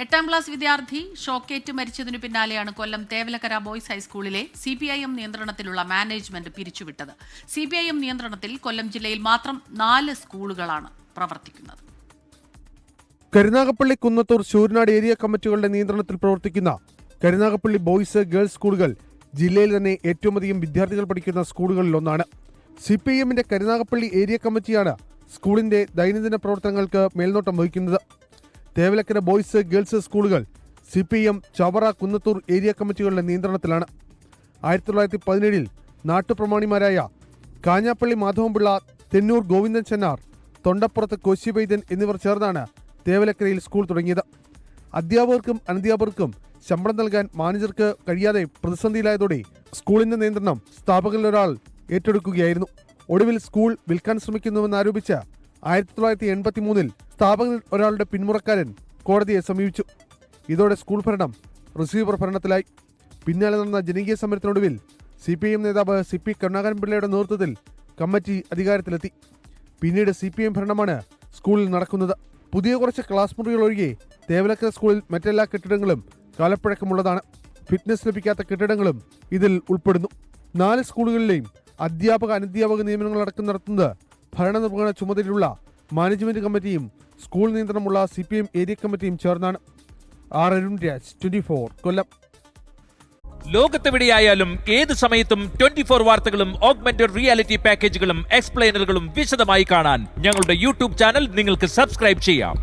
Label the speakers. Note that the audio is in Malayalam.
Speaker 1: 8ാം ക്ലാസ് വിദ്യാർത്ഥി ഷോക്കേറ്റ് മരിച്ചതിനു പിന്നാലെയാണ് കൊല്ലം തേവലക്കര ബോയ്സ് ഹൈസ്കൂളിലെ CPIM നിയന്ത്രണത്തിലുള്ള മാനേജ്മെന്റ് പിരിച്ചുവിട്ടത്. CPIM നിയന്ത്രണത്തിൽ കൊല്ലം ജില്ലയിൽ മാത്രം 4 സ്കൂളുകളാണ് പ്രവർത്തിക്കുന്നത്.
Speaker 2: കരുനാഗപ്പള്ളി, കുന്നത്തൂർ, ശൂരനാട് ഏരിയ കമ്മിറ്റികളുടെ നിയന്ത്രണത്തിൽ പ്രവർത്തിക്കുന്ന കരുനാഗപ്പള്ളി ബോയ്സ് ഗേൾസ് സ്കൂളുകൾ ജില്ലയിൽ തന്നെ ഏറ്റവും അധികം വിദ്യാർത്ഥികൾ പഠിക്കുന്ന സ്കൂളുകളിലൊന്നാണ്. CPIMന്റെ കരുനാഗപ്പള്ളി ഏരിയ കമ്മിറ്റിയാണ് സ്കൂളിന്റെ ദൈനംദിന പ്രവർത്തനങ്ങൾക്ക് മേൽനോട്ടം വഹിക്കുന്നത്. തേവലക്കര ബോയ്സ് ഗേൾസ് സ്കൂളുകൾ CPIM ചവറ, കുന്നത്തൂർ ഏരിയ കമ്മിറ്റികളുടെ നിയന്ത്രണത്തിലാണ്. 1917 നാട്ടുപ്രമാണിമാരായ കാഞ്ഞാപ്പള്ളി മാധവൻപിള്ള, തെന്നൂർ ഗോവിന്ദൻ ചെന്നാർ, തൊണ്ടപ്പുറത്ത് കോശി വൈദ്യൻ എന്നിവർ ചേർന്നാണ് തേവലക്കരയിൽ സ്കൂൾ തുടങ്ങിയത്. അധ്യാപകർക്കും അനധ്യാപകർക്കും ശമ്പളം നൽകാൻ മാനേജർക്ക് കഴിയാതെ പ്രതിസന്ധിയിലായതോടെ സ്കൂളിന്റെ നിയന്ത്രണം സ്ഥാപകരിലൊരാൾ ഏറ്റെടുക്കുകയായിരുന്നു. ഒടുവിൽ സ്കൂൾ വിൽക്കാൻ ശ്രമിക്കുന്നുവെന്നാരോപിച്ച് 1983 സ്ഥാപകരിൽ ഒരാളുടെ പിന്മുറക്കാരൻ കോടതിയെ സമീപിച്ചു. ഇതോടെ സ്കൂൾ ഭരണം റിസീവർ ഭരണത്തിലായി. പിന്നാലെ നടന്ന ജനകീയ സമരത്തിനൊടുവിൽ CPIM നേതാവ് CP കരുണാകരൻപിള്ളയുടെ നേതൃത്വത്തിൽ കമ്മിറ്റി അധികാരത്തിലെത്തി. പിന്നീട് CPIM ഭരണമാണ് സ്കൂളിൽ നടക്കുന്നത്. പുതിയ കുറച്ച് ക്ലാസ് മുറികൾ ഒഴികെ തേവലക്കര സ്കൂളിൽ മറ്റെല്ലാ കെട്ടിടങ്ങളും കാലപ്പഴക്കമുള്ളതാണ്. ഫിറ്റ്നസ് ലഭിക്കാത്ത കെട്ടിടങ്ങളും ഇതിൽ ഉൾപ്പെടുന്നു. 4 സ്കൂളുകളിലെയും അധ്യാപക അനധ്യാപക നിയമനങ്ങളടക്കം നടത്തുന്നത് ഭരണനിർവഹണ ചുമതലയുള്ള മാനേജ്മെന്റ് കമ്മിറ്റിയും സ്കൂൾ നിയന്ത്രണമുള്ള CPIM ഏരിയ കമ്മിറ്റിയും ചേർന്നാണ്. അരുൺ രാജ്, 24 കൊല്ലം.
Speaker 3: ലോകത്തെവിടെയായാലും ഏത് സമയത്തും 24 വാർത്തകളും ഓഗ്മെന്റഡ് റിയാലിറ്റി പാക്കേജുകളും എക്സ്പ്ലെയിനറുകളും വിശദമായി കാണാൻ ഞങ്ങളുടെ YouTube ചാനൽ നിങ്ങൾക്ക് സബ്സ്ക്രൈബ് ചെയ്യാം.